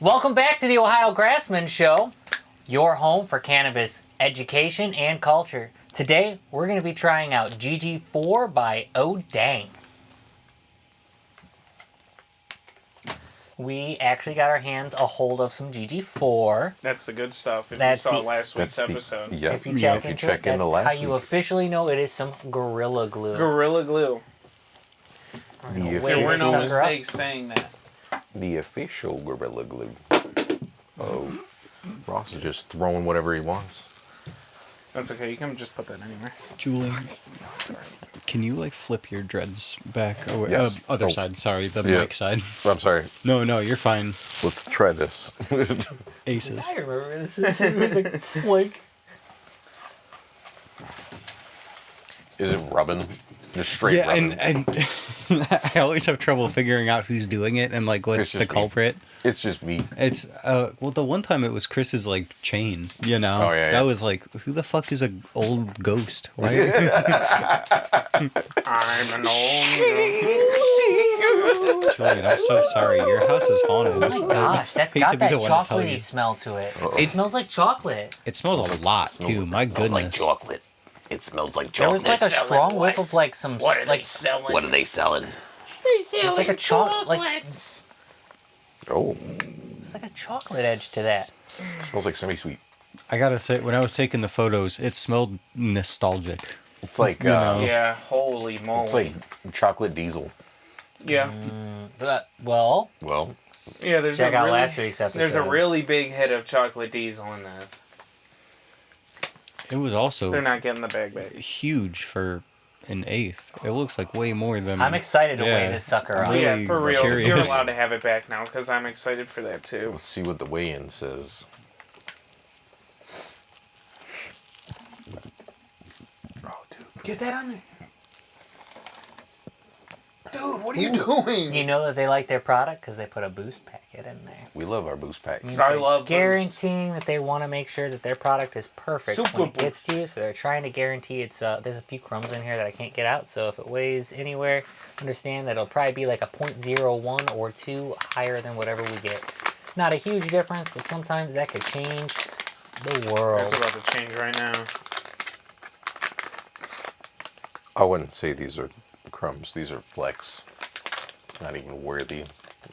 Welcome back to the Ohio Grassmen Show, your home for cannabis education and culture. Today, we're going to be trying out GG4 by ODank. We actually got our hands a hold of some GG4. That's the good stuff. If That's you saw the- last week's episode. Yep. If you check into it, that's how you week. officially know it is some Gorilla Glue. Gorilla Glue. The Wait, There were no sucker up. mistakes saying that. The official Gorilla Glue. Oh, Ross is just throwing whatever he wants. That's okay. You can just put that anywhere. Julian, can you like flip your dreads back? Oh, Yes. other Oh. side. Sorry, the Yeah. mic side. I'm sorry. No, you're fine. Let's try this. Aces. I remember this. It was like flick. Is it rubbing? Just straight Yeah, rubbing. and I always have trouble figuring out who's doing it and like what's It's the just me. culprit. It's just me. It's well, the one time it was Chris's like chain, you know. Oh, yeah, That yeah. was like, who the fuck is a old ghost? Why? I'm an old. Julian, I'm so sorry. Your house is haunted. Oh my gosh, that's Hate got to be that the one to tell chocolatey you. smell to it. Uh-oh. It smells like chocolate. It smells a lot too. My goodness. chocolate. It smells like There was like a strong whiff of like some like selling? What are they selling? it's like a chocolate like Oh, it's like a chocolate edge to that. it smells like semi-sweet. I gotta say, when I was taking the photos, it smelled nostalgic. It's like, You know. Yeah, holy moly. it's like chocolate diesel. Yeah. Well, Well, Yeah, there's check a out really, last week's episode. there's a really big hit of chocolate diesel in this. It was also They're not getting the bag back. huge for an eighth. It looks like way more than. I'm excited to weigh Yeah. this sucker I'm up. really Yeah, for real. curious. You're allowed to have it back now because I'm excited for that too. let's see what the weigh-in says. Oh, dude. Get that on there. Dude, what are you doing? You know that they like their product because they put a boost packet in there. We love our boost packs. I love Boost. Guaranteeing that they want to make sure that their product is perfect Super when it Boost. gets to you. So they're trying to guarantee it's. There's a few crumbs in here that I can't get out. So if it weighs anywhere, understand that it'll probably be like a 0.01 or 2 higher than whatever we get. Not a huge difference, but sometimes that could change the world. That's about to change right now. I wouldn't say these are crumbs. These are flecks. Not even worthy.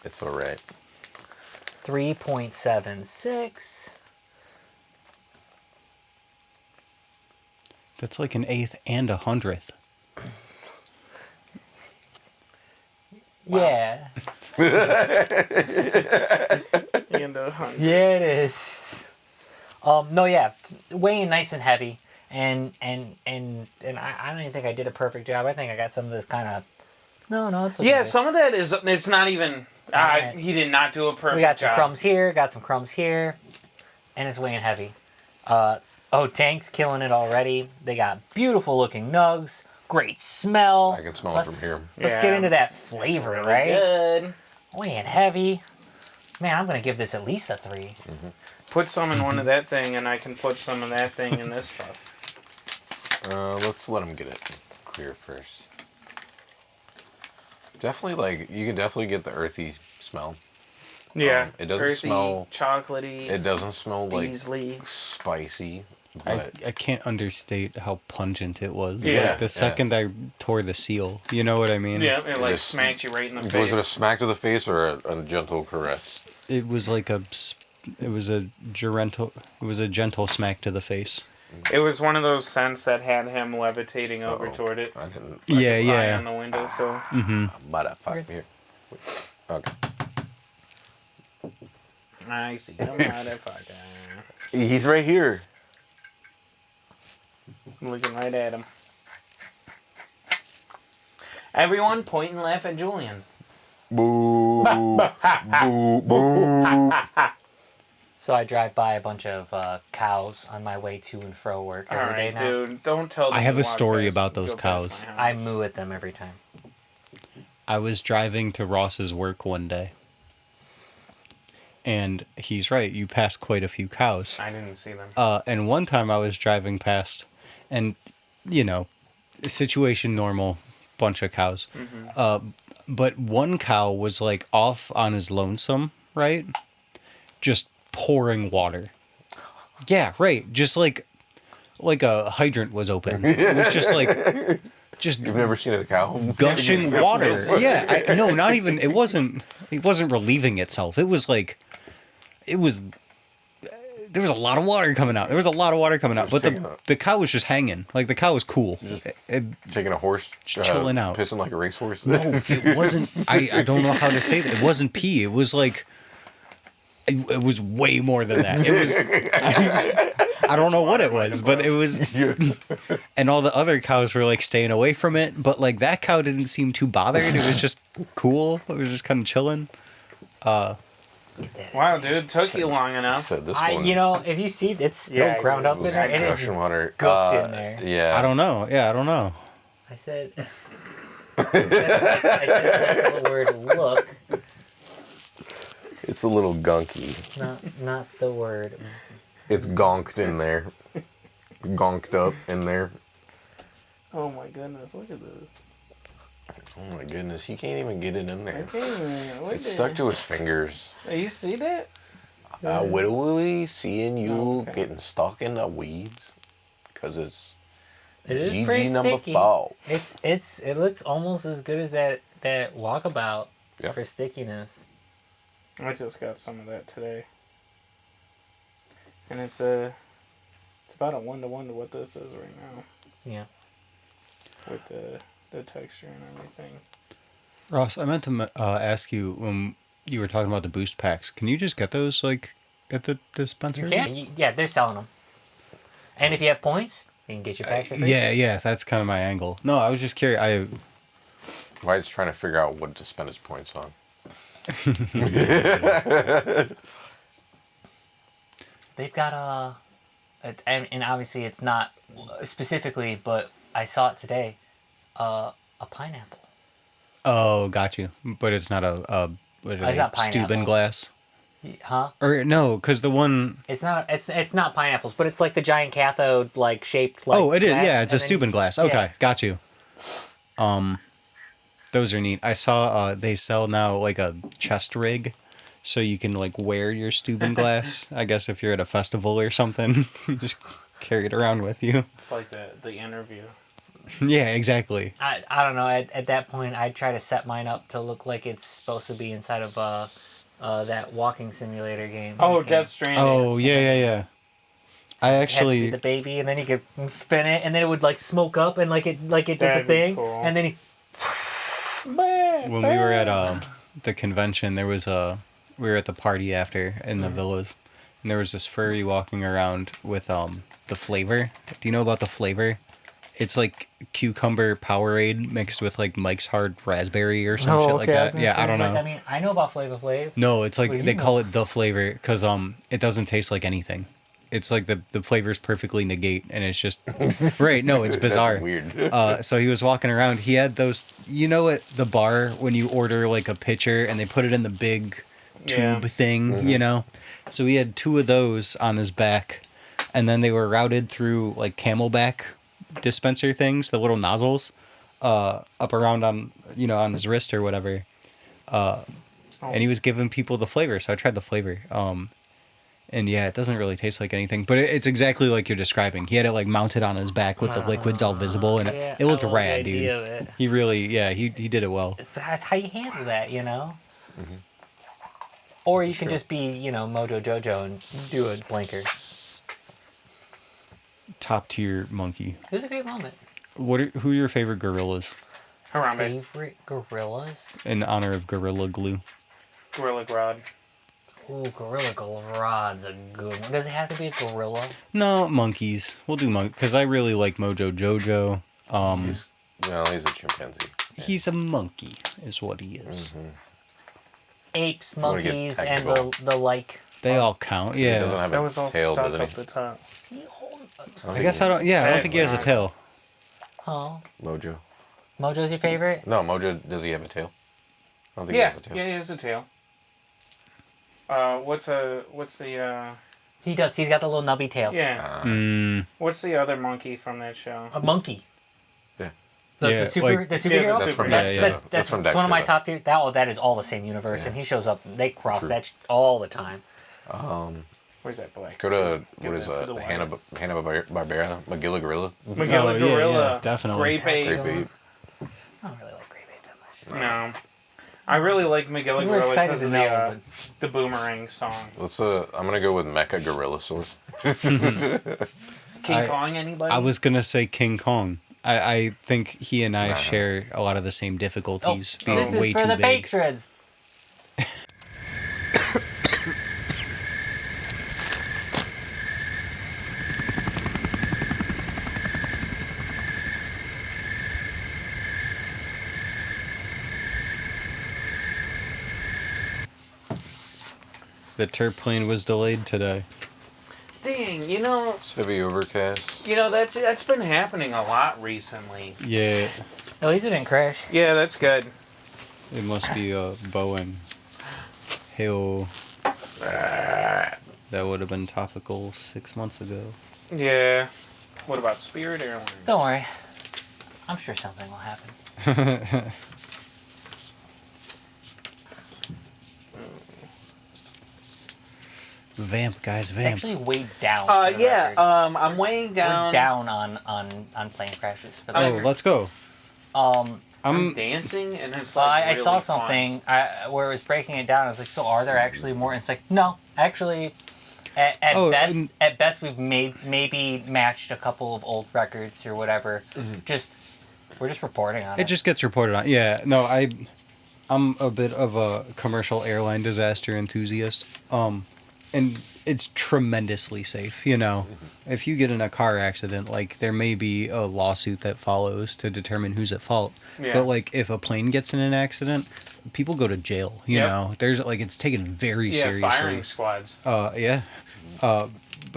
It's all right. 3.76. That's like an eighth and a hundredth. Yeah. And 100. Yeah, it is. No, yeah, weighing nice and heavy, and I don't even think I did a perfect job. I think I got some of this kind of. No, it's looking Yeah, good. some of that is. It's not even. Alright. He did not do a perfect We got some job. crumbs here, got some crumbs here, and it's weighing heavy. Tank's killing it already. They got beautiful looking nugs, great smell. I can smell it from here. Let's Yeah. get into that flavor, Really right? good. Weighing heavy. Man, I'm gonna give this at least a 3. Put some in one of that thing, and I can put some of that thing in this stuff. Let's let him get it clear first. Definitely, like, you can definitely get the earthy smell. Yeah. It doesn't Earthy, smell- chocolatey. It doesn't smell like Diesel-y. spicy, I but can't understate how pungent it was. Yeah. Like, the second I tore the seal, you know what I mean? Yeah, it like is- smacked you right in the face. was it a smack to the face or a gentle caress? It was like a gentle smack to the face. It was one of those scents that had him levitating over Uh-oh. toward it. I didn't. Yeah, Eye yeah. on the window, so. Motherfucker. Here. Okay. I see the motherfucker. He's right here. Looking right at him. Everyone point and laugh at Julian. Boo. Boo. Boo. So I drive by a bunch of cows on my way to and fro work every day Alright, now. dude. Don't tell them I have you a walk story past- about those go past cows. my house. I moo at them every time. I was driving to Ross's work one day. And he's right, you pass quite a few cows. I didn't see them. And one time I was driving past, and, you know, situation normal, bunch of cows. But one cow was, like, off on his lonesome, right? just pouring water. Yeah, right. Just like a hydrant was open. It was just like You've never seen a cow gushing water. Yeah, no, not even. It wasn't relieving itself. It was like there was a lot of water coming out. But the cow was just hanging. Like the cow was cool. Taking a horse, chilling out, pissing like a racehorse. No, it wasn't. I don't know how to say that. It wasn't pee. It was like it was way more than that. It was. I don't know what it was, but it was. And all the other cows were like staying away from it, but like that cow didn't seem too bothered. It was just cool. It was just kind of chilling. Wow, dude, took you long enough. So this one, if you see, it's still ground up in there. It is gushing water. gooked in there. Yeah. I don't know. Yeah, I don't know. I said the word look, It's a little gunky. not the word. It's gonked in there. Gonked up in there. Oh my goodness, look at this. Oh my goodness, he can't even get it in there. Look It's stuck to his fingers. You see that? What are we seeing you Okay. getting stuck in the weeds? Because it's It is pretty GG number sticky. 4. It looks almost as good as that walkabout Yeah. for stickiness. I just got some of that today. And it's about a 1-to-1 to what this is right now. Yeah. With the texture and everything. Ross, I meant to ask you when you were talking about the boost packs. Can you just get those like at the dispensary? You can. Yeah, they're selling them. And if you have points, you can get your pack for free. Yeah, that's kind of my angle. No, I was just curious. Wyatt's trying to figure out what to spend his points on. They've got and obviously it's not specifically, but I saw it today. A pineapple. Oh, got you. But it's not a what are It's they? not pineapple. Steuben glass. Huh? Or no, because the one. It's not. It's not pineapples, but it's like the giant cathode, like shaped. Like Oh, it is. glass, Yeah, it's a and then Steuben you- glass. yeah. Okay, got you. Those are neat. I saw they sell now like a chest rig, so you can like wear your Steuben glass. I guess if you're at a festival or something, you just carry it around with you. It's like the interview. Yeah, exactly. I don't know. At that point, I try to set mine up to look like it's supposed to be inside of that walking simulator game. Oh, Death Stranding. Oh yeah. I You had to actually do the baby, and then you could spin it, and then it would like smoke up, and like it did That'd the be thing, cool. and then he. when we were at the convention, we were at the party after in the villas, and there was this furry walking around with the flavor. Do you know about the flavor? It's like cucumber Powerade mixed with like Mike's Hard Raspberry or some shit like that. Yeah, I don't know. I mean, I know about Flavor Flav. No, it's like What do they you call know? it the flavor because it doesn't taste like anything. It's like the flavors perfectly negate, and it's just right. No, it's bizarre. That's weird. So he was walking around. He had those. You know, at the bar when you order like a pitcher and they put it in the big tube thing. You know, so he had 2 of those on his back, and then they were routed through like Camelback dispenser things, the little nozzles, up around on his wrist or whatever. And he was giving people the flavor, so I tried the flavor. And yeah, it doesn't really taste like anything, but it's exactly like you're describing. He had it like mounted on his back with the liquids all visible, and Yeah, it looked I love the rad, idea dude. of it. He really, he did it well. That's how you handle that, you know. Or you can just be, Mojo Jojo and do a blinker. Top tier monkey. It was a great moment. Who are your favorite gorillas Harambe. Favorite gorillas? in honor of Gorilla Glue? Gorilla Grodd. Ooh, Gorilla Rod's a good one. Does it have to be a gorilla? No, monkeys. We'll do monkey because I really like Mojo Jojo. He's a chimpanzee. He's a monkey, is what he is. Apes, you wanna get monkeys, and technical. the like. They all count. He doesn't Yeah. have That a was all tail, stuck doesn't up he? the top. See, hold I guess I don't. Yeah, I don't think he has a tail. Huh? Mojo. Mojo's your favorite? No, Mojo, does he have a tail? I don't think he Yeah, has a tail. yeah, he has a tail. What's the He does. He's got the little nubby tail. yeah? Mm, What's the other monkey from that show? A monkey. Yeah. The Yeah, superhero. like- the superhero. That's from that's, Dexter. that's, That's from one of my Dexter, top tier. That is all the same universe, and he shows up. They cross True. that all the time. Where's that black? Go to Give what is that to the Wyatt. Hanna-Barbera, Magilla Gorilla. Magilla Oh, yeah, Gorilla. yeah, definitely. Grape Ape. Grape Ape. I don't really like grape ape that much. No. I really like Magilla You were Gorilla excited because to of know, the Boomerang song. Let's I'm gonna go with Mecha Gorillasaur. King Kong, anybody? I was gonna say King Kong. I think he and I Nah. share a lot of the same difficulties. Oh, being this way is for too the big. patrons. The turplane was delayed today. Dang, you know, It's heavy overcast. that's been happening a lot recently. Yeah, At least it didn't crash. Yeah, that's good. it must be a Boeing. Hail. That would have been topical 6 months ago. Yeah. What about Spirit Airlines? Don't worry. I'm sure something will happen. Vamp, guys, It's vamp. actually way down. for the Yeah. record. I'm weighing We're down. down on plane crashes. For the Oh, record. let's go. I'm I'm dancing, and it's Well, like I really saw fun. something where it was breaking it down. I was like, so are there actually more? And it's like, no, actually, at Oh, best, and- at best, we've maybe matched a couple of old records or whatever. We're just reporting on it. It just gets reported on. Yeah, no, I'm a bit of a commercial airline disaster enthusiast. And it's tremendously safe, you know. If you get in a car accident, like there may be a lawsuit that follows to determine who's at fault. Yeah. But like if a plane gets in an accident, people go to jail, you Yep. know. There's like it's taken very Yeah, seriously. firing squads. Yeah. But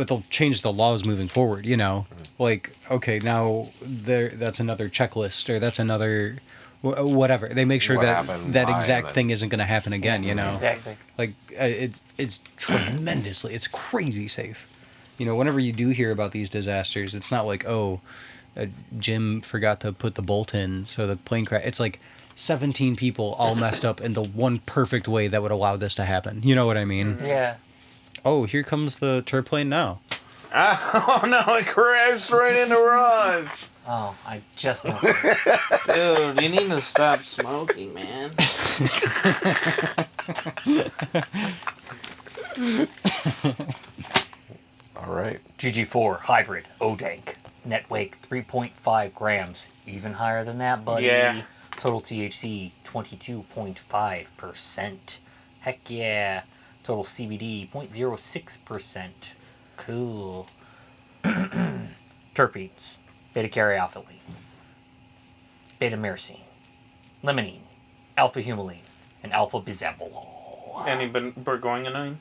they'll change the laws moving forward, you know. Like, okay, now that's another checklist or that's another whatever. They make sure What that happened, that why, exact and then- thing isn't going to happen again, you know. Exactly. Like it's tremendously, it's crazy safe. You know, whenever you do hear about these disasters, it's not like, oh, Jim forgot to put the bolt in, so the plane crash. It's like 17 people all messed up in the one perfect way that would allow this to happen. You know what I mean? Yeah. Oh, here comes the turplane now. Oh no! It crashed right into Ross. Oh, I just know. Dude, you need to stop smoking, man. All right. GG4 hybrid ODank. Net weight 3.5 grams. Even higher than that, buddy. Yeah. Total THC 22.5%. Heck yeah. Total CBD 0.06%. Cool. Terpenes. Beta-caryophyllene. Beta-myrcene. Limonene. Alpha-humulene. And alpha-bisabolol. Any Burgoyneanine?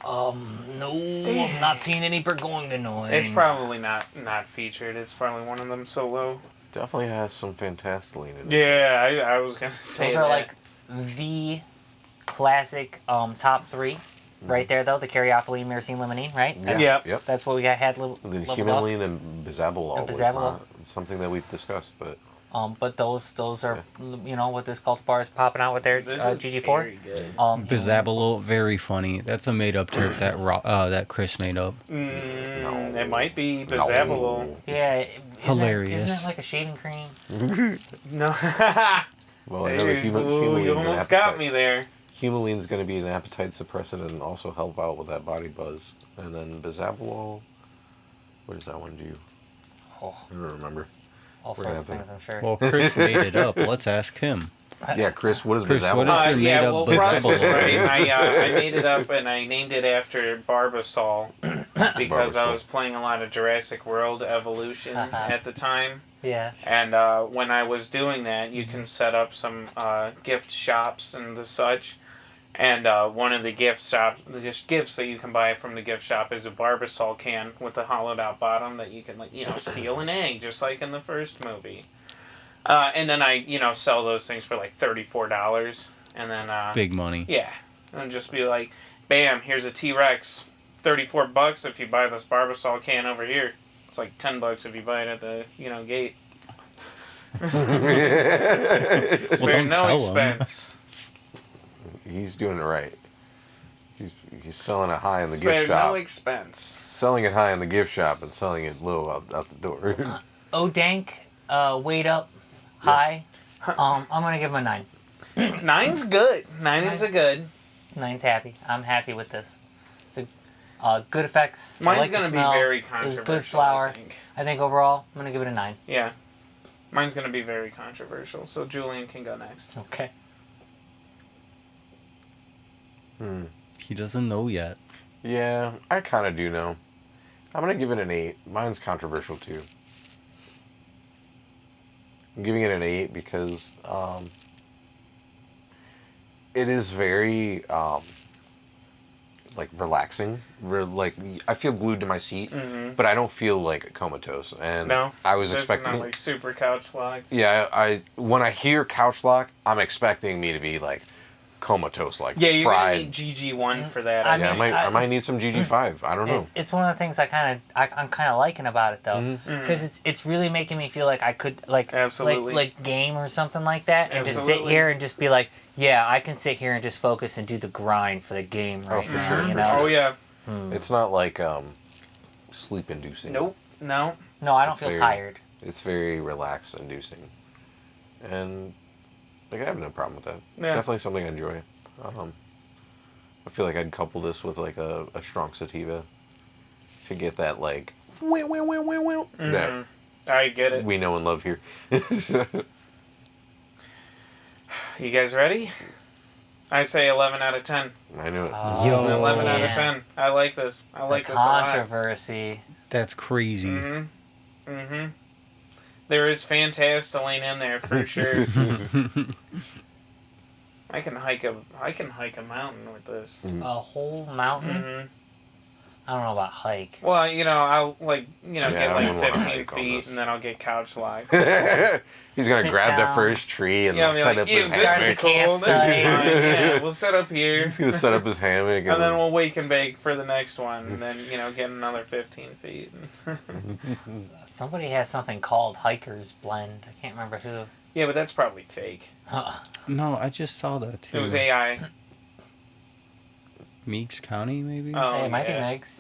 No, I'm not seeing any Burgoyneanine. It's probably not featured. It's probably one of them solo. Definitely has some fantastiline in it. Yeah, I was gonna say Those that. are like the classic top three. Right there, though, the caryophyllene, myrcene, limonene, right? Yeah. Yep. Yep. That's what we had The leveled up. humulene and bisabolol And was bisabolol. not something that we discussed, but But those are, you know, what this cultivar is popping out with their This is GG4. very good. Bisabolol, very funny. That's a made up term that that Chris made up. It might be bisabolol. Yeah. Hilarious. Isn't it like a shaving cream? No. well, I know the Hey, ooh, humulene. you almost got me there. Humuline's going to be an appetite suppressant and also help out with that body buzz. And then bisabolol, what does that one do? Oh, I don't remember. all We're gonna sorts of have things, I'm sure. Well, Chris made it up. Let's ask him. Yeah, Chris, what is Chris, bisabolol? what is your Yeah, made-up well, Russ was bisabolol? right. I made it up and I named it after Barbasol because I Barbasol. was playing a lot of Jurassic World Evolution at the time. Yeah. And when I was doing that, you can set up some gift shops and the such. And one of the gifts that you can buy from the gift shop is a Barbasol can with a hollowed out bottom that you can steal an egg just like in the first movie. And then I sell those things for like $34, and then Big money. yeah, and just be like, bam, here's a T-Rex, $34 if you buy this Barbasol can over here. It's like $10 if you buy it at the gate. Well, Spare don't no tell him. expense. He's doing it right. He's selling it high in the Spare gift shop. no expense. Selling it high in the gift shop and selling it low out the door. ODank, weight up, high. I'm gonna give him a 9. 9's good. 9 is a good. 9's happy. I'm happy with this. It's good effects. I Mine's like the gonna be smell. very It's controversial. good flour. I think. I think overall, I'm gonna give it a 9. Yeah. Mine's gonna be very controversial. So Julian can go next. Okay. He doesn't know yet. Yeah, I kind of do know. I'm going to give it an 8. Mine's controversial too. I'm giving it an 8 because it is very like relaxing. Like I feel glued to my seat, but I don't feel like comatose. And No, I was this expecting is not like super couch locked. Yeah, I when I hear couch lock, I'm expecting me to be like comatose, like Yeah, you're fried. gonna need GG1 for that. I Yeah, mean, I might it's- need some GG5. I don't know. It's one of the things I'm kind of liking about it though, because it's really making me feel like I could Absolutely. like game or something like that, and just sit Absolutely. here and just be like, yeah, I can sit here and just focus and do the grind for the game right for now. sure, You for know? Oh yeah. It's not like sleep inducing. Nope. No. No, I don't It's feel very- tired. It's very relax inducing. And like I have no problem with that. Yeah. Definitely something I enjoy. I feel like I'd couple this with like a strong sativa to get that like that I get it. we know and love here. You guys ready? I say 11 out of 10. I knew it. Yo. 11 out of man. 10. I like this. I like the this a lot. controversy. That's crazy. Mm-hmm. There is fantastiline in there for sure. I can hike a mountain with this. A whole mountain. Mm-hmm. I don't know about hike. Well, I'll I get don't like even wanna 15 hike on feet this. and then I'll get couch locked. He's gonna Sit grab the down. first tree and Yeah, I'll be set like, up ew, his this is hammock. cool. This is fine. Campsite. Yeah, we'll set up here. He's gonna set up his hammock And then we'll wake and bake for the next one, and then get another 15 feet. Somebody has something called Hiker's Blend. I can't remember who. Yeah, but that's probably fake. No, I just saw that too. It was AI. Meeks County, maybe? Oh, Hey, it might be yeah. Megs.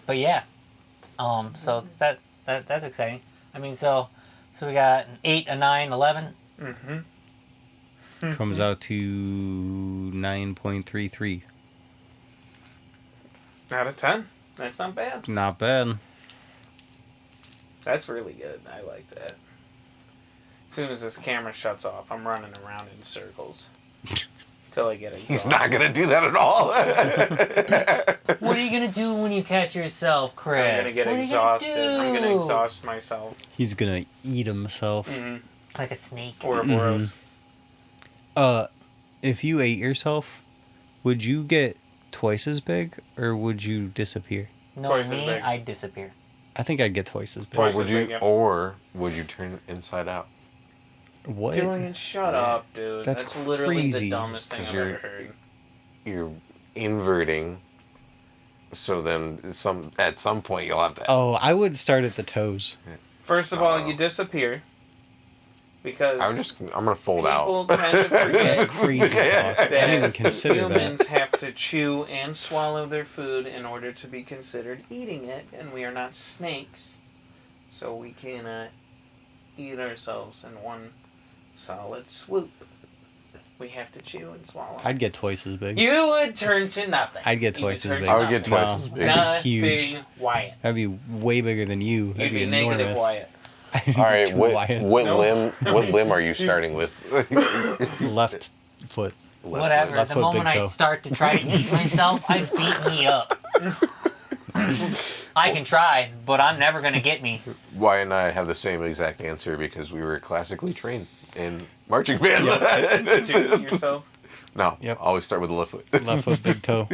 But yeah, so that's exciting. I mean, so we got an 8, a 9, 11. Mm-hmm. Comes out to 9.33. Out of 10. That's not bad. Not bad. That's really good. I like that. As soon as this camera shuts off, I'm running around in circles. Till I get exhausted. He's not gonna do that at all. What are you gonna do when you catch yourself, Chris? I'm gonna get What are you exhausted. I'm gonna do? exhaust myself. He's gonna eat himself. Mm-hmm. Like a snake. Ouroboros. If you ate yourself, would you get twice as big or would you disappear? No, Twice as me, big. I'd disappear. I think I'd get twice as big. or Twice would as you? big, yeah. Or would you turn inside out? What? Julian, shut up, dude. That's literally crazy. the dumbest thing 'Cause I've you're- ever heard. You're inverting. So then, at some point you'll have to. Oh, I would start at the toes. First of all, you disappear. Because I'm gonna fold out. people tend to That's forget crazy talk. I didn't even that consider humans that. have to chew and swallow their food in order to be considered eating it, and we are not snakes, so we cannot eat ourselves in one solid swoop. We have to chew and swallow. I'd get twice as big. You would turn to nothing. I'd get You would twice as turn big. to I would get nothing. twice as big. That'd be Nothing, huge. Wyatt. That'd be way bigger than you. You'd That'd be be negative enormous. Wyatt. All right, Two what Wyatts. Nope. limb are you starting with? Left foot. Whatever. Left The foot, moment big I toe. start to try to eat myself, I beat me up. I can try, but I'm never gonna get me. Wyatt and I have the same exact answer because we were classically trained in marching band. To eat yourself. No, Yep. always start with the left foot. Left foot, big toe.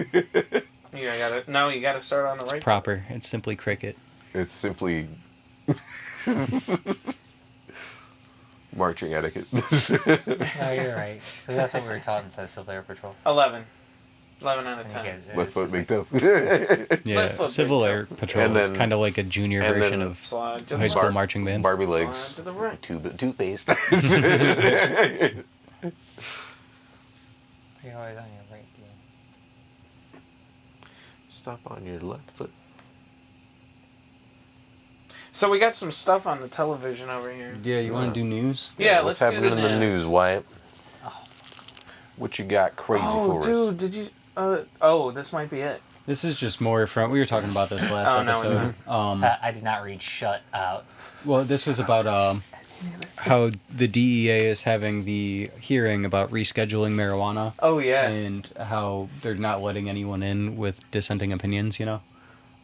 You gotta start on the right. Proper. It's simply cricket. It's simply marching etiquette. No, you're right. 'Cause that's what we were taught inside Civil Air Patrol. 11. 11 out of And 10. you get- Left it's foot, just big like- toe. Yeah, Left foot, Civil big Air toe. Patrol And is then- kind of like a junior and version then of Slide to the high school right. marching band. Barbie Slide legs, to the right. toothpaste. You're always on your right heel. Stop on your left foot. So we got some stuff on the television over here. Yeah, you want to do news? Yeah, What's let's do happening the in the news, Wyatt? What you got crazy for us? Oh, dude, did you... this might be it. This is just more from, we were talking about this last Oh, no, it's episode. I did not read Shut Out. Well, this was about how the DEA is having the hearing about rescheduling marijuana. Oh, yeah. And how they're not letting anyone in with dissenting opinions, you know?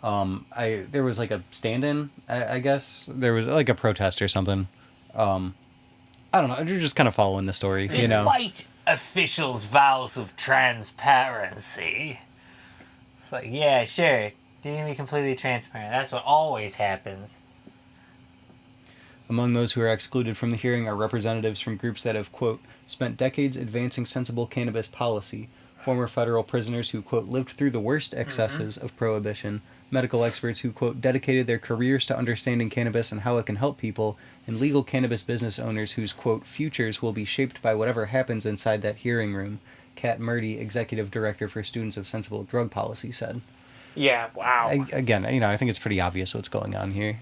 There was like a stand-in, I guess. There was like a protest or something. I don't know. You're just kind of following the story, you know? Despite officials' vows of transparency. It's like, yeah, sure. You're going to be completely transparent. That's what always happens. Among those who are excluded from the hearing are representatives from groups that have, quote, spent decades advancing sensible cannabis policy, former federal prisoners who, quote, lived through the worst excesses of prohibition, medical experts who, quote, dedicated their careers to understanding cannabis and how it can help people, and legal cannabis business owners whose, quote, futures will be shaped by whatever happens inside that hearing room, Kat Murdy, executive director for Students of Sensible Drug Policy, said. Yeah, wow. Again, you know, I think it's pretty obvious what's going on here.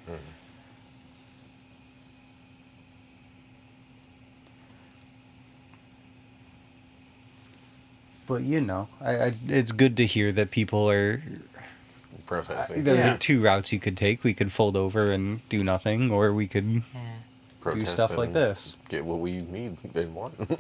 But, you know, it's good to hear that people are... Protesting. There are two routes you could take. We could fold over and do nothing, or we could do Protest stuff like and this. Get what we need and want.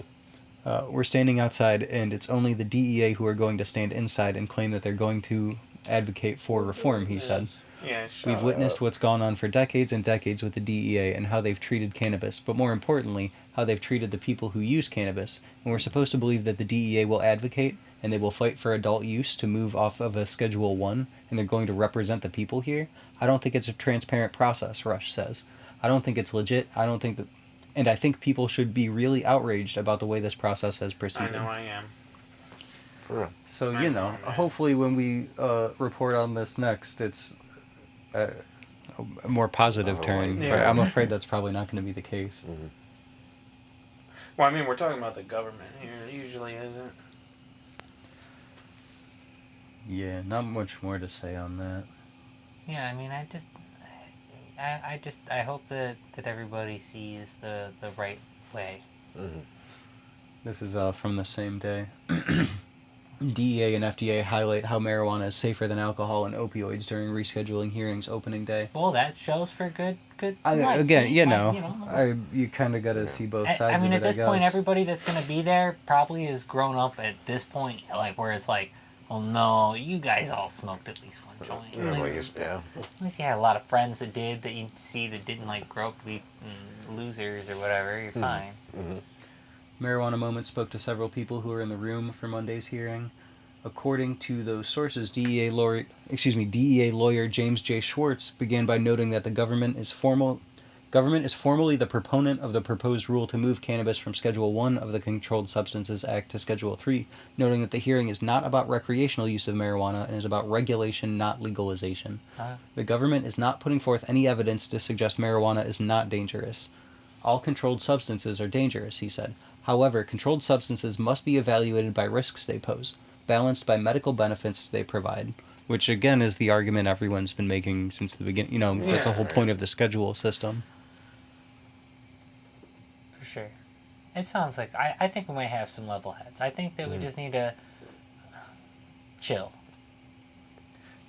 We're standing outside, and it's only the DEA who are going to stand inside and claim that they're going to advocate for reform, he said. Yeah, We've witnessed what's gone on for decades and decades with the DEA and how they've treated cannabis, but more importantly, how they've treated the people who use cannabis. And we're supposed to believe that the DEA will advocate and they will fight for adult use to move off of a Schedule 1, and they're going to represent the people here. I don't think it's a transparent process, Rush says. I don't think it's legit. I don't think that... And I think people should be really outraged about the way this process has proceeded. I know I am. For real. So, you know, hopefully when we report on this next, it's a more positive turn. Yeah. But I'm afraid that's probably not going to be the case. Mm-hmm. Well, I mean, we're talking about the government here. It usually isn't. Yeah, not much more to say on that. Yeah, I mean, I hope that everybody sees the right way. Mm-hmm. This is from the same day. DEA and FDA highlight how marijuana is safer than alcohol and opioids during rescheduling hearings opening day. Well, that shows for good life. Again, See, you kind of got to see both sides I mean, of at it, this I point, guess. everybody that's going to be there probably is grown up at this point, like, where it's like, oh no, you guys all smoked at least one joint. Yeah, Like, yeah. at least you had a lot of friends that did, that you see that didn't, like, grow up to be losers or whatever. You're fine. Mm-hmm. Marijuana Moment spoke to several people who were in the room for Monday's hearing. According to those sources, DEA lawyer James J. Schwartz began by noting that the government is formally the proponent of the proposed rule to move cannabis from Schedule 1 of the Controlled Substances Act to Schedule 3, noting that the hearing is not about recreational use of marijuana and is about regulation, not legalization. The government is not putting forth any evidence to suggest marijuana is not dangerous. All controlled substances are dangerous, he said. However, controlled substances must be evaluated by risks they pose, balanced by medical benefits they provide, which again is the argument everyone's been making since the beginning. You know, that's the whole point of the schedule system. For sure. It sounds like, I think we might have some level heads. I think that we just need to chill.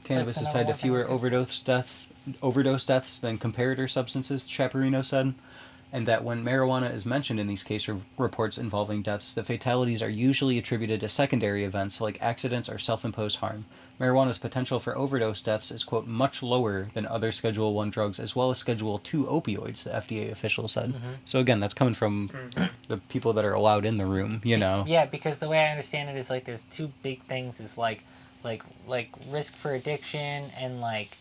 Cannabis is tied to fewer overdose deaths than comparator substances, Chaparino said, and that when marijuana is mentioned in these case reports involving deaths, the fatalities are usually attributed to secondary events like accidents or self-imposed harm. Marijuana's potential for overdose deaths is, quote, much lower than other Schedule 1 drugs as well as Schedule 2 opioids, the FDA official said. So again, that's coming from the people that are allowed in the room, you know. Yeah, because the way I understand it is, like, there's two big things, is like risk for addiction and like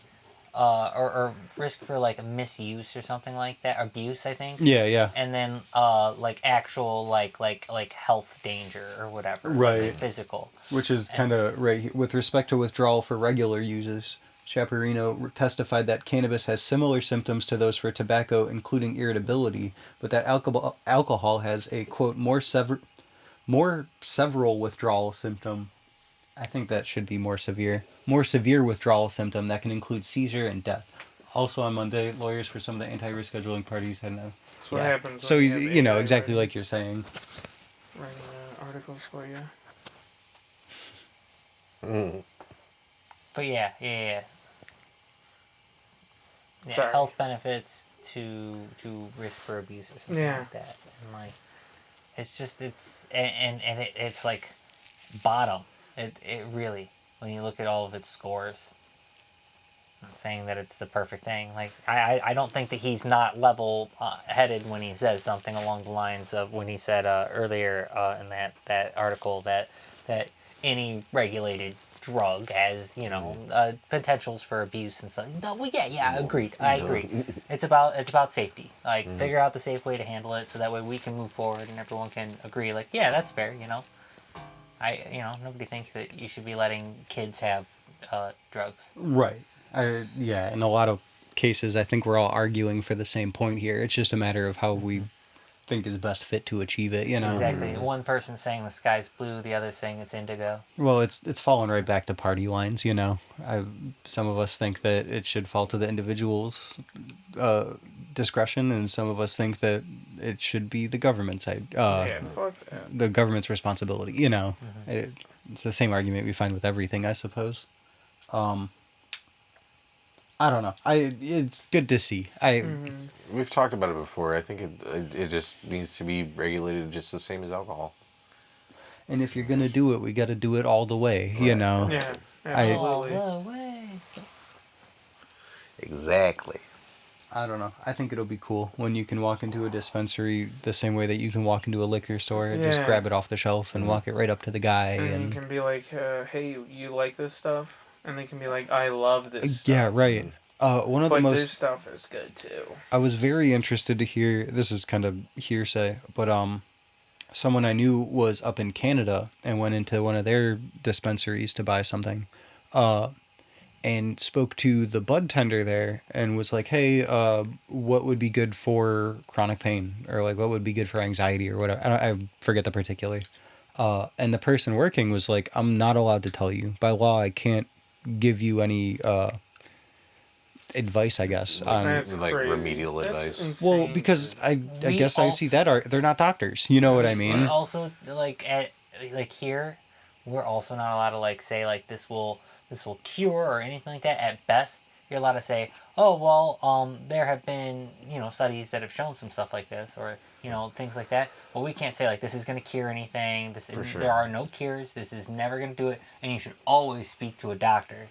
or risk for like misuse or something like that, abuse, I think. Yeah. And then like actual like health danger or whatever, Right. like physical. Which is kind of right with respect to withdrawal for regular uses. Chaparino testified that cannabis has similar symptoms to those for tobacco, including irritability, but that alcohol has a, quote, more more several withdrawal symptom. I think that should be more severe. More severe withdrawal symptom that can include seizure and death. Also on Monday, lawyers for some of the anti-rescheduling parties had no. That's what happens. So when he's, you have you know, AI exactly writing- like you're saying. writing articles for you. But yeah. Sorry. Health benefits to risk for abuse or something Yeah. like that, and like it's just it's like bottom. It really, when you look at all of its scores. I'm not saying that it's the perfect thing. Like I don't think that he's not level headed when he says something along the lines of when he said earlier in that article that any regulated drug has potentials for abuse and stuff. No, well, yeah, agreed. I agree. It's about safety. Like figure out the safe way to handle it so that way we can move forward and everyone can agree. Like yeah, that's fair. Nobody thinks that you should be letting kids have drugs. Right. In a lot of cases, I think we're all arguing for the same point here. It's just a matter of how we think is best fit to achieve it, Exactly. One person saying the sky's blue, the other saying it's indigo. Well, it's fallen right back to party lines, Some of us think that it should fall to the individual's discretion, and some of us think that it should be the government's Yeah, fuck that. the government's responsibility. It's the same argument we find with everything, I suppose. I don't know. It's good to see. We've talked about it before. I think it just needs to be regulated just the same as alcohol. And if you're gonna do it, we got to do it all the way. Yeah, absolutely. All the way. Exactly. I don't know. I think it'll be cool when you can walk into a dispensary the same way that you can walk into a liquor store and just Yeah. grab it off the shelf and walk it right up to the guy. And you can be like, hey, you like this stuff? And they can be like, I love this stuff. Yeah, right. One of But the this most. stuff is good too. I was very interested to hear. This is kind of hearsay, but someone I knew was up in Canada and went into one of their dispensaries to buy something, and spoke to the bud tender there and was like, "Hey, what would be good for chronic pain, or like what would be good for anxiety, or whatever?" I forget the particulars. And the person working was like, "I'm not allowed to tell you. By law, I can't give you any advice, I guess." That's like crazy. remedial That's advice. insane Well, to because me. I We guess I see also- that they're not doctors. You know what I mean? And also, here, we're also not allowed to say this will cure or anything like that. At best, you're allowed to say, oh well, there have been studies that have shown some stuff like this, or things like that. But we can't say this is going to cure anything. sure. There are no cures. This is never going to do it, and you should always speak to a doctor.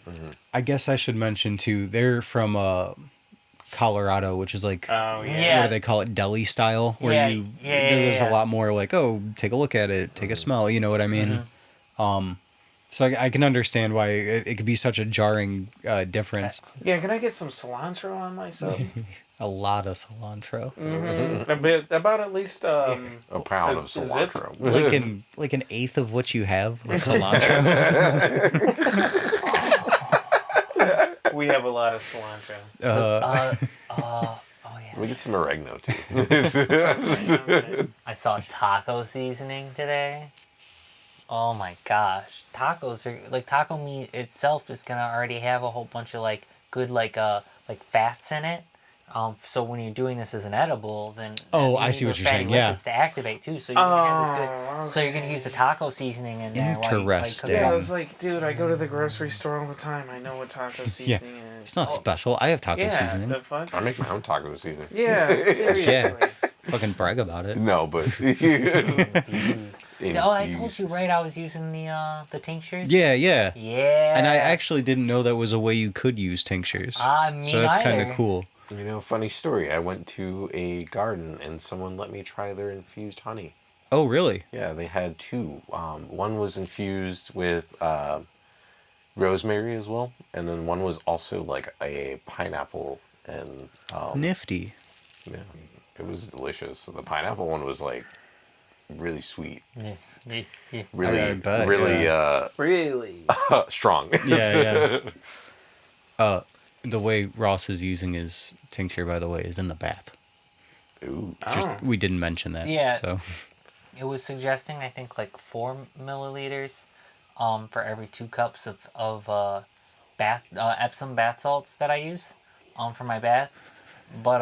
I guess I should mention too. They're from Colorado, which is like Oh, Yeah. what do they call it, deli style, where there was a lot more take a look at it, take a smell. You know what I mean? So I can understand why it could be such a jarring difference. Yeah, can I get some cilantro on myself? A lot of cilantro, A bit, about at least A pound of is it- cilantro. like an eighth of what you have with cilantro. we have a lot of cilantro. Oh yeah. We get some oregano too. I saw taco seasoning today. Oh my gosh. Tacos are taco meat itself is gonna already have a whole bunch of good fats in it. So when you're doing this as an edible, then Oh, you I need see what those you're saying, fatty yeah. lipids to activate too. So you're gonna have this good. So you're gonna okay. use the taco seasoning in there. while you, Interesting. cook it Yeah, I up. was like, dude, I go to the grocery store all the time. I know what taco seasoning is. It's not special. I have taco Yeah, seasoning. the fuck? I make my own taco seasoning. Yeah, seriously. Fucking brag about it. No, but Oh, I told you, right? I was using the tinctures. Yeah. Yeah. And I actually didn't know that was a way you could use tinctures. Me so that's kind of neither. cool. Funny story. I went to a garden and someone let me try their infused honey. Oh, really? Yeah, they had two. One was infused with rosemary as well, and then one was also like a pineapple and Nifty. yeah, it was delicious. So the pineapple one was really sweet, really, I bet, really Really? strong. Yeah. The way Ross is using his tincture, by the way, is in the bath. Ooh. Just, we didn't mention that. Yeah. So it was suggesting, I think, like 4 milliliters for every 2 cups of Epsom bath salts that I use for my bath. But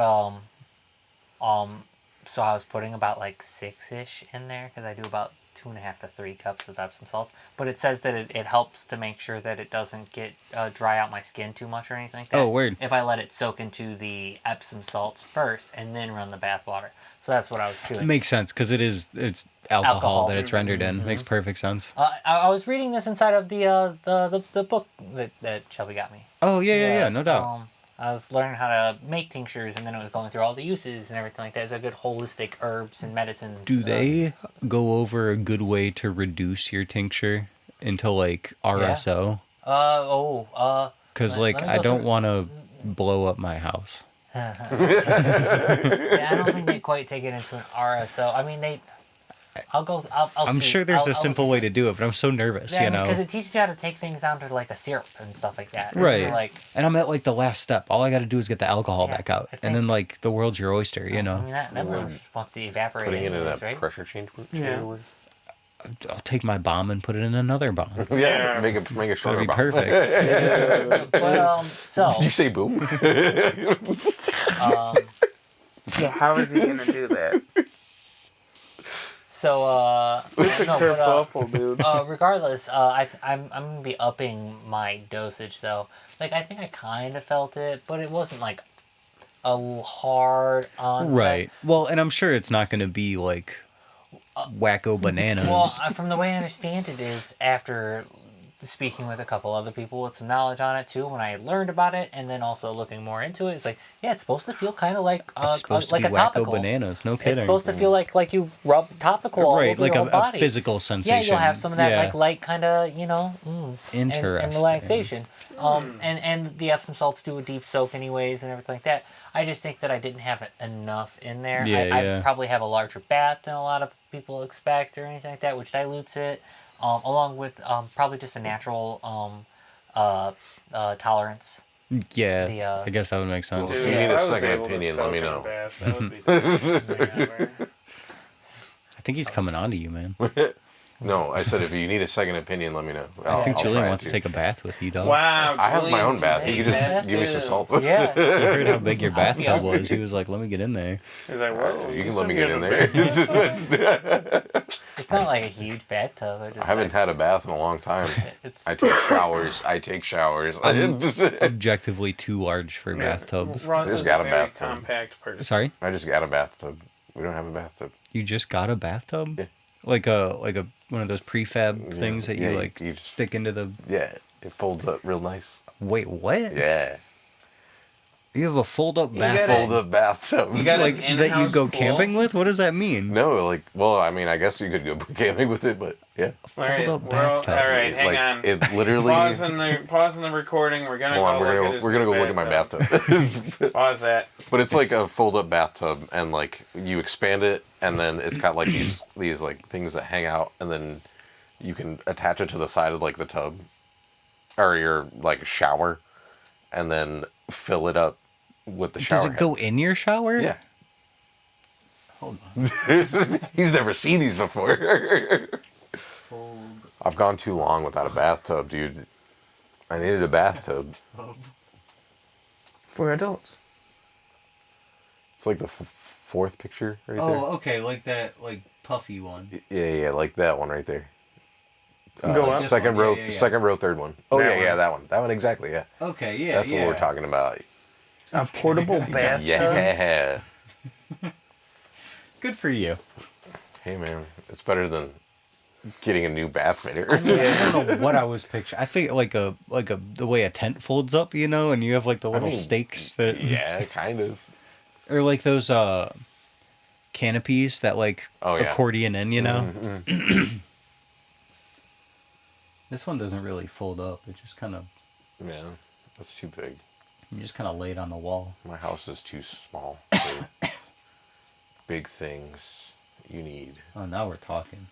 so I was putting about like 6-ish in there because I do about 2.5 to 3 cups of Epsom salts. But it says that it helps to make sure that it doesn't get dry out my skin too much or anything like that. Oh, weird. If I let it soak into the Epsom salts first and then run the bath water. So that's what I was doing. Makes sense because it's alcohol that it's rendered in. Makes perfect sense. I was reading this inside of the book that Shelby got me. Oh yeah, no doubt. I was learning how to make tinctures, and then it was going through all the uses and everything like that. It's a good holistic herbs and medicines. Do they go over a good way to reduce your tincture into like RSO? Because like I don't want to blow up my house. Yeah, I don't think they quite take it into an RSO. I mean, I'm sure there's a simple way to do it, but I'm so nervous, yeah, because it teaches you how to take things down to like a syrup and stuff like that. Right. And I'm at like the last step. All I got to do is get the alcohol back out, and then like the world's your oyster, you know. I mean, that one wants to evaporate. Putting it in a right? pressure change. Yeah. I'll take my bomb and put it in another bomb. Yeah, make a shorter That'd be bomb. perfect. But so. Did you say boom? Yeah, how is he gonna do that? So, Dude. regardless, I'm gonna be upping my dosage though. Like, I think I kind of felt it, but it wasn't like a hard onset. Right. Well, and I'm sure it's not going to be like wacko bananas. Well, from the way I understand it is after speaking with a couple other people with some knowledge on it too, when I learned about it, and then also looking more into it, it's like, yeah, it's supposed to feel kind of like it's supposed to like be a wacko topical. Bananas. No kidding. It's supposed to feel like you rub topical all right, over like your whole body. a physical sensation. Yeah, you'll have some of that Yeah. like light kind of Interesting. and relaxation. And the Epsom salts do a deep soak anyways and everything like that. I just think that I didn't have enough in there. I probably have a larger bath than a lot of people expect or anything like that, which dilutes it. Along with probably just a natural tolerance. Yeah, I guess that would make sense. If you need a second opinion, let me know. That would be the coolest thing ever. I think he's coming on to you, man. No, I said if you need a second opinion, let me know. I think I'll Julian try wants to it, take a bath with you, dog. Wow, I have my own bath. Hey, You could just give me some salt. Yeah. I heard how big your bathtub was. He was like, "Let me get in there." He's like, whoa. You can let me get in there. It's not like a huge bathtub. I haven't had a bath in a long time. I take showers. Objectively too large for bathtubs. Ross Just is got a a very bathtub. compact person. Sorry, I just got a bathtub. We don't have a bathtub. you just got a bathtub? Yeah. Like a one of those prefab things that you Yeah, like you stick into the. Yeah, it folds up real nice. Wait, what? Yeah. You have a fold-up got bathtub? Fold up bathtub. You got Like an that you in-house go pool? camping with? What does that mean? No, like, well, I mean, I guess you could go camping with it, but yeah. All right, Fold-up we're all bathtub. right, hang like, on. It literally. Pause in the recording. We're gonna Hold on, go we're gonna go look at my bathtub. Pause that. But it's like a fold-up bathtub, and like you expand it, and then it's got like these like things that hang out, and then you can attach it to the side of like the tub, or your like shower, and then fill it up with the shower. Does it go in your shower? Yeah. Hold on. He's never seen these before. I've gone too long without a bathtub, dude. I needed a bathtub. For adults. It's like the fourth picture right Oh, okay, like that, like puffy one. there. Yeah, like that one right there. Go up. Second This one, row, yeah. second row, third one. Oh That yeah, one. that one. That one exactly. Yeah. Okay, yeah, That's what we're talking about. A portable bathtub. Yeah. Good for you. Hey man, it's better than getting a new bath fitter. I don't know what I was picturing. I think like a the way a tent folds up, you know, and you have like the little mean, stakes that, Yeah, kind of. or like those canopies that like Oh, yeah. accordion in, you know. Mm-hmm. This one doesn't really fold up. It just kind of, Yeah, that's too big. you just kind of lay it on the wall. My house is too small for big things you need. Oh, now we're talking.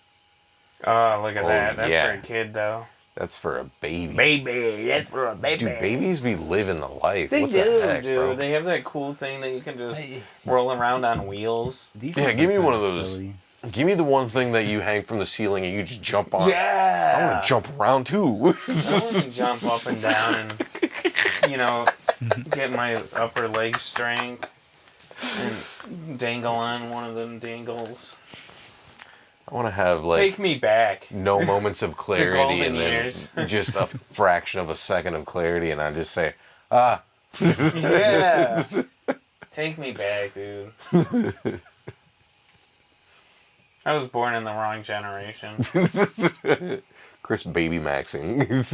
Oh, look at Oh, that. That's yeah. for a kid, though. That's for a baby. Baby, that's for a baby. Dude, babies be living the life. They what do, the heck, dude. bro? They have that cool thing that you can just roll around on wheels. These Yeah, ones give are me one of kinda those. silly. Give me the one thing that you hang from the ceiling and you just jump on. I Yeah. want to jump around too. I want to jump up and down and, get my upper leg strength and dangle on one of them dangles. I want to have like Take me back. no moments of clarity golden and then years. just a fraction of a second of clarity, and I just say, ah. Yeah. Take me back, dude. I was born in the wrong generation. Chris baby maxing.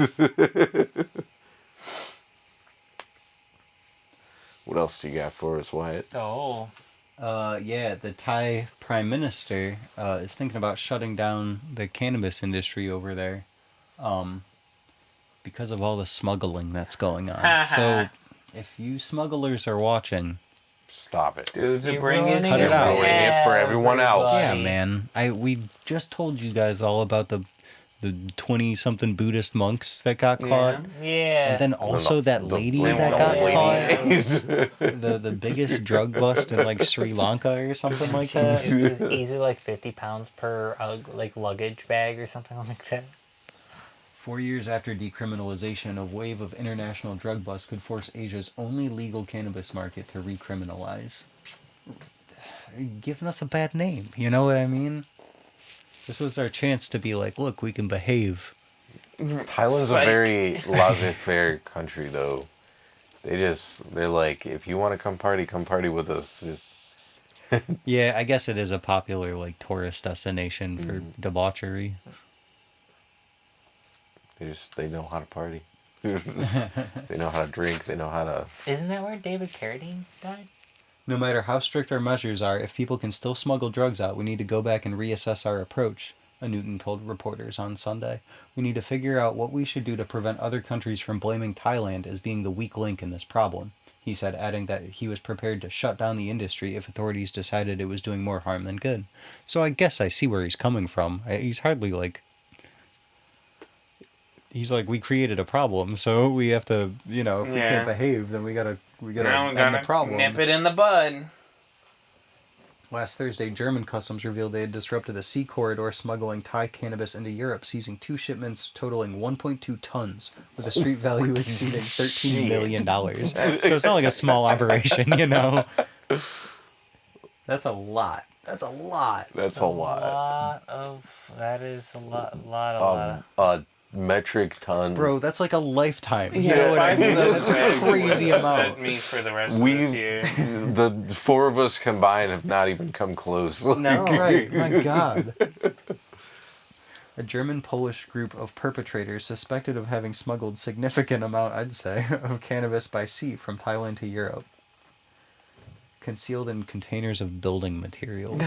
What else do you got for us, Wyatt? Oh. Yeah, the Thai Prime Minister is thinking about shutting down the cannabis industry over there, because of all the smuggling that's going on. So, if you smugglers are watching, Stop it. Dudes You're are bringing ruining Cut it out. Ruining it for everyone else. yeah, everybody. man, we just told you guys all about the 20-something Buddhist monks that got caught. Yeah. And then also that lady the that got lady. caught, the biggest drug bust in like Sri Lanka or something like that. It was easily like 50 pounds per like luggage bag or something like that. 4 years after decriminalization, a wave of international drug busts could force Asia's only legal cannabis market to recriminalize. Giving us a bad name, you know what I mean? This was our chance to be like, look, we can behave. Thailand's Psych. a very laissez-faire country, though. They're like, if you want to come party with us. Just Yeah, I guess it is a popular like tourist destination for debauchery. They know how to party. They know how to drink. They know how to. Isn't that where David Carradine died? No matter how strict our measures are, if people can still smuggle drugs out, we need to go back and reassess our approach, Newton told reporters on Sunday. We need to figure out what we should do to prevent other countries from blaming Thailand as being the weak link in this problem, he said, adding that he was prepared to shut down the industry if authorities decided it was doing more harm than good. So I guess I see where he's coming from. He's hardly like... He's like, we created a problem, so we have to, if we can't behave, then we gotta Now we end the problem. nip it in the bud. Last Thursday, German customs revealed they had disrupted a sea corridor smuggling Thai cannabis into Europe, seizing 2 shipments totaling 1.2 tons, with a street value exceeding $13 million. So it's not like a small operation, That's a lot. That's a lot. That's a lot. That is a lot. A metric ton. Bro, that's like a lifetime. You Yeah, know what I 5 mean? cents That's a bags crazy would amount. upset me for the rest of this year. The 4 of us combined have not even come close. No. Right, my God. A German-Polish group of perpetrators suspected of having smuggled significant amount, I'd say, of cannabis by sea from Thailand to Europe. Concealed in containers of building materials.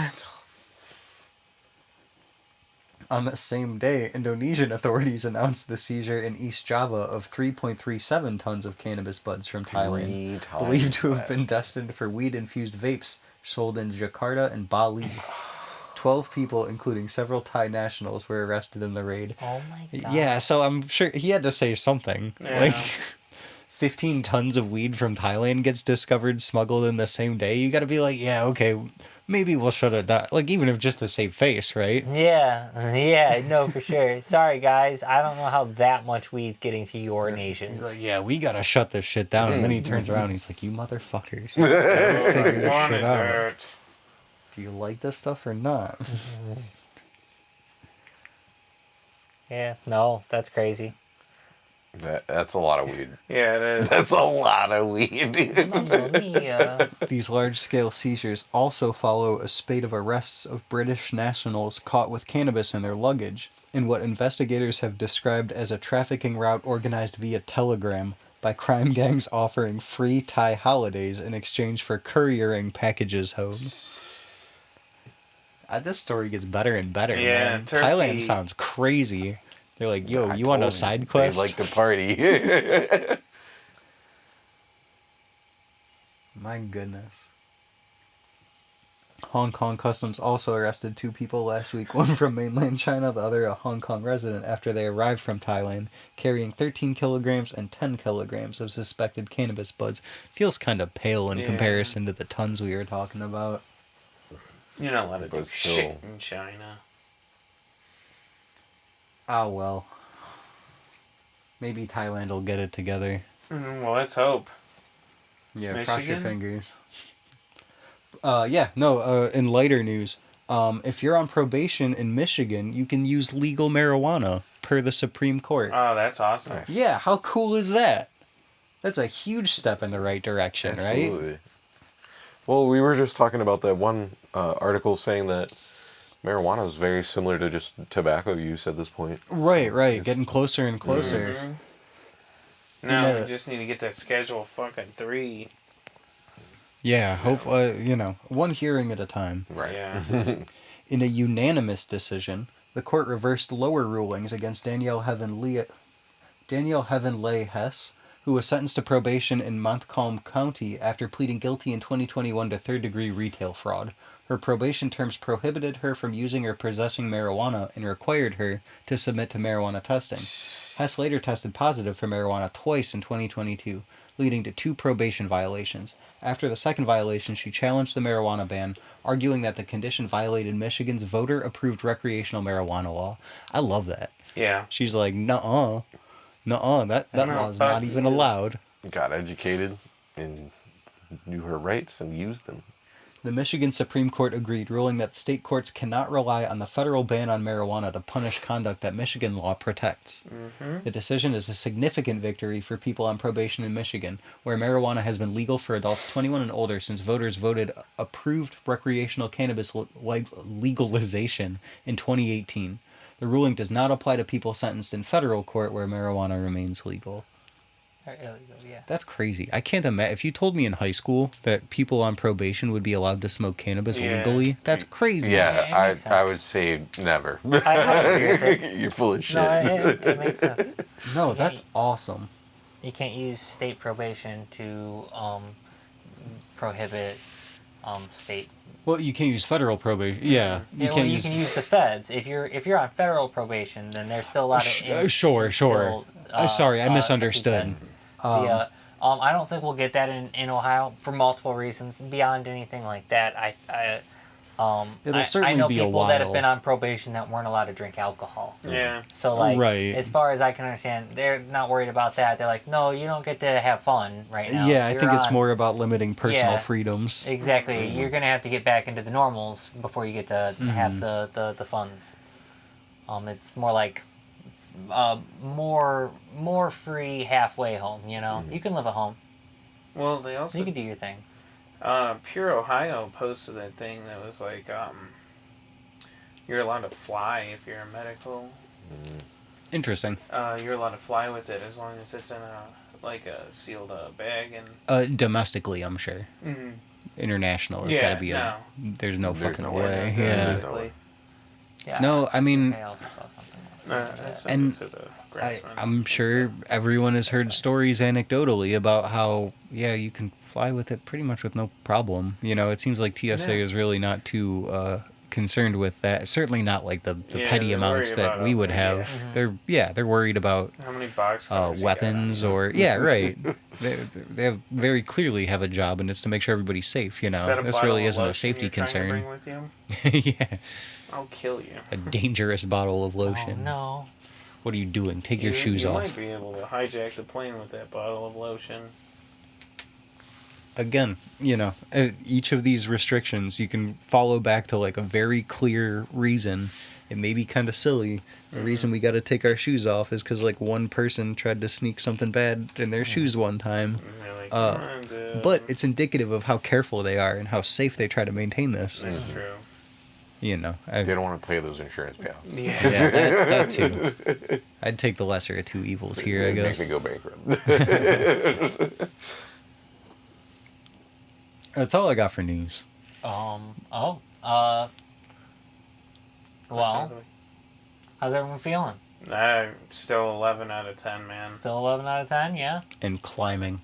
On the same day, Indonesian authorities announced the seizure in East Java of 3.37 tons of cannabis buds from Thailand, believed to have been destined for weed-infused vapes sold in Jakarta and Bali. 12 people, including several Thai nationals, were arrested in the raid. Oh my God. Yeah, so I'm sure he had to say something. Yeah. Like, 15 tons of weed from Thailand gets discovered, smuggled in the same day. You gotta be like, yeah, okay, maybe we'll shut it down. Like, even if just to save face, right? Yeah, no, for sure. Sorry, guys. I don't know how that much weed's getting to your nations. He's like, yeah, we gotta shut this shit down. And then he turns around and he's like, you motherfuckers. You gotta figure this shit out. Do you like this stuff or not? Yeah, no, that's crazy. That's a lot of weed. Yeah, it is. That's a lot of weed, dude. Mamma mia. These large-scale seizures also follow a spate of arrests of British nationals caught with cannabis in their luggage, in what investigators have described as a trafficking route organized via telegram by crime gangs offering free Thai holidays in exchange for couriering packages home. This story gets better and better, Yeah, man. Turkey- Thailand sounds crazy. They're like, yo, I you want a told side They quest? like to party. My goodness. Hong Kong Customs also arrested 2 people last week, one from mainland China, the other a Hong Kong resident, after they arrived from Thailand, carrying 13 kilograms and 10 kilograms of suspected cannabis buds. Feels kind of pale in Yeah. comparison to the tons we were talking about. You're not allowed to do But still. shit in China. Oh, well. Maybe Thailand will get it together. Well, let's hope. Yeah, cross your Michigan? fingers. In lighter news, if you're on probation in Michigan, you can use legal marijuana per the Supreme Court. Oh, that's awesome. Nice. Yeah, how cool is that? That's a huge step in the right direction, right? Absolutely. Well, we were just talking about that one article saying that marijuana is very similar to just tobacco use at this point. Right, getting closer and closer. Mm-hmm. Now a- we just need to get that Schedule fucking 3. Yeah, hope one hearing at a time. Right. Yeah. In a unanimous decision, the court reversed lower rulings against Danielle Heavenley Hess, who was sentenced to probation in Montcalm County after pleading guilty in 2021 to third-degree retail fraud. Her probation terms prohibited her from using or possessing marijuana and required her to submit to marijuana testing. Hess later tested positive for marijuana twice in 2022, leading to 2 probation violations. After the second violation, she challenged the marijuana ban, arguing that the condition violated Michigan's voter-approved recreational marijuana law. I love that. Yeah. She's like, nuh-uh, that law's not even allowed. Got educated and knew her rights and used them. The Michigan Supreme Court agreed, ruling that state courts cannot rely on the federal ban on marijuana to punish conduct that Michigan law protects. Mm-hmm. The decision is a significant victory for people on probation in Michigan, where marijuana has been legal for adults 21 and older since voters voted approved recreational cannabis legalization in 2018. The ruling does not apply to people sentenced in federal court where marijuana remains legal. Yeah. That's crazy. I can't imagine. If you told me in high school that people on probation would be allowed to smoke cannabis Yeah. legally, that's crazy. Yeah, it Yeah, makes I sense. would say never. I agree with it. You're full of shit. No, it makes sense. No, that's awesome. You can't use state probation to prohibit state. Well, you can't use federal probation. Yeah, You can use the feds. If you're on federal probation, then there's still a lot of Sure. still, Sorry, I that misunderstood. could test. I don't think we'll get that in Ohio for multiple reasons. Beyond anything like that, It'll certainly I know be a people that have while. been on probation that weren't allowed to drink alcohol. Yeah. So like, Right. as far as I can understand, they're not worried about that. They're like, no, you don't get to have fun right now. Yeah, I You're think it's on- more about limiting personal Yeah. freedoms. Exactly. You're gonna have to get back into the normals before you get to Mm-hmm. have the funds. It's more like more free halfway home. You know, Mm-hmm. you can live at home. Well, they also You can do your thing. Pure Ohio posted that thing that was like, you're allowed to fly if you're a medical. Interesting. You're allowed to fly with it as long as it's in a sealed bag and. Domestically, I'm sure. Mm-hmm. International has Yeah, got to be no. There's no There's fucking no way. way. Yeah. There's no way. Yeah. No, I mean, I also saw something. I sent And it to the Grassman. I'm sure everyone has heard stories anecdotally about how, you can fly with it pretty much with no problem. You know, it seems like TSA Yeah. is really not too concerned with that. Certainly not like the Yeah, petty they're amounts worried that about we us, would I have. guess. They're worried about How many box covers you got on weapons you? or right. they have very clearly have a job, and it's to make sure everybody's safe. You Is that know, a this bottle really of isn't a lotion safety you're trying to concern. bring with you? Yeah, I'll kill you. a dangerous bottle of lotion. Oh no. What are you doing? Take your You- shoes you off. might be able to hijack the plane with that bottle of lotion. Again, each of these restrictions you can follow back to like a very clear reason. It may be kind of silly. The reason we got to take our shoes off is because like one person tried to sneak something bad in their shoes one time. And they're like, Uh, "Come on, dude." But it's indicative of how careful they are and how safe they try to maintain this. That's true. They don't want to pay those insurance payouts. Yeah. Yeah, that too. I'd take the lesser of two evils here, I It guess. makes me go bankrupt. That's all I got for news. Well, how's everyone feeling? I'm still 11 out of 10, man. Still 11 out of 10, yeah? And climbing.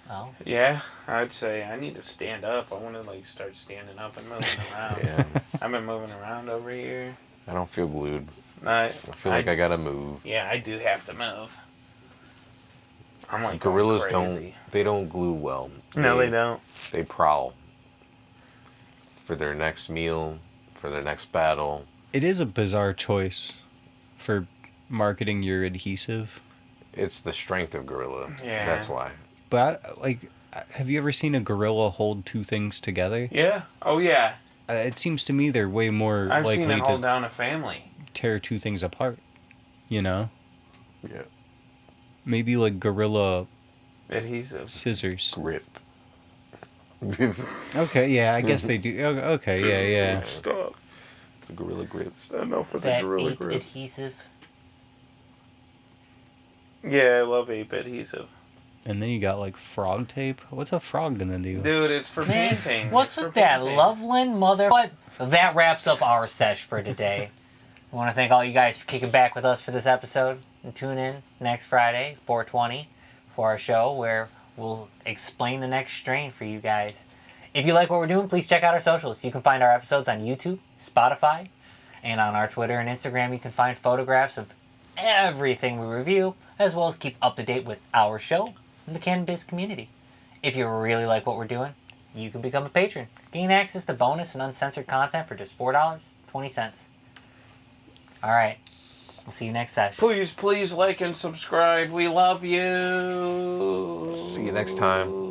Oh. Yeah, I'd say I need to stand up. I want to like start standing up and moving around. Yeah. I've been moving around over here. I don't feel glued. I I feel like I gotta move. Yeah, I do have to move. I'm like Gorillas going crazy. don't glue well. No, they don't. They prowl. for their next meal, for their next battle. It is a bizarre choice for marketing your adhesive. It's the strength of Gorilla. Yeah. That's why. But, have you ever seen a gorilla hold two things together? Yeah. Oh, yeah. It seems to me they're way more I've seen likely it hold to down a family. tear two things apart. You know? Yeah. Maybe like gorilla Adhesive. scissors. Grip. Okay, yeah, I guess they do. Okay, yeah. Stop. The Gorilla Grip. Stand up for the That Gorilla ape Grip. adhesive. Yeah, I love ape adhesive. And then you got like frog tape. What's a frog gonna do? Dude, it's for Man, painting. what's It's with for that, painting. Loveland mother? What? That wraps up our sesh for today. I want to thank all you guys for kicking back with us for this episode. And tune in next Friday, 4:20, for our show where we'll explain the next strain for you guys. If you like what we're doing, please check out our socials. You can find our episodes on YouTube, Spotify, and on our Twitter and Instagram. You can find photographs of everything we review, as well as keep up to date with our show and the cannabis community. If you really like what we're doing, you can become a patron. Gain access to bonus and uncensored content for just $4.20. All right. We'll see you next session. Please like and subscribe. We love you. See you next time.